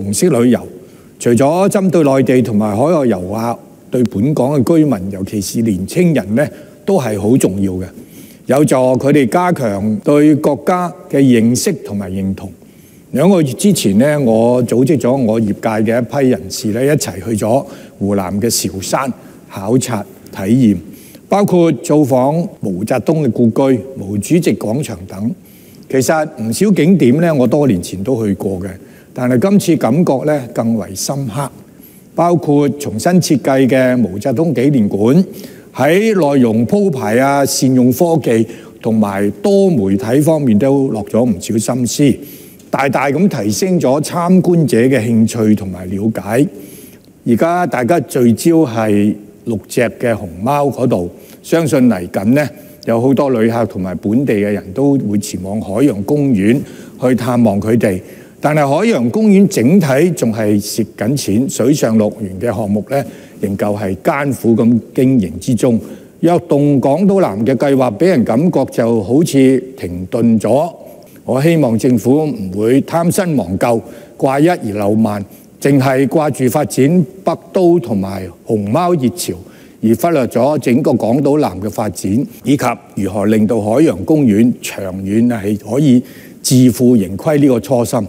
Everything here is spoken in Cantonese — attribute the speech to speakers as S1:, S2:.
S1: 紅色旅遊，除咗針對內地同埋海外遊客，對本港嘅居民，尤其是年青人呢，都係好重要嘅，有助佢哋加強對國家嘅認識同埋認同。2個月之前呢，我組織咗我業界嘅一批人士咧，一齊去咗湖南嘅韶山考察體驗，包括造訪毛澤東嘅故居、毛主席廣場等。其實唔少景點咧，我多年前都去過嘅，但係今次感覺咧更為深刻。包括重新設計嘅毛澤東紀念館，喺內容鋪排啊、善用科技同埋多媒體方面都落咗唔少心思，大大咁提升咗參觀者嘅興趣同埋了解。而家大家聚焦係6隻嘅熊貓嗰度，相信嚟緊呢，有好多旅客同埋本地嘅人都會前往海洋公園去探望佢哋。但係海洋公園整體仲係蝕緊錢，水上樂園嘅項目呢，仍舊係艱苦咁經營之中。躍動港島南嘅計劃俾人感覺就好似停頓咗。我希望政府唔會貪新忘舊，掛一而漏萬，淨係掛住發展北都同埋熊貓熱潮，而忽略咗整個港島南嘅發展，以及如何令到海洋公園長遠係可以自負盈虧呢個初心。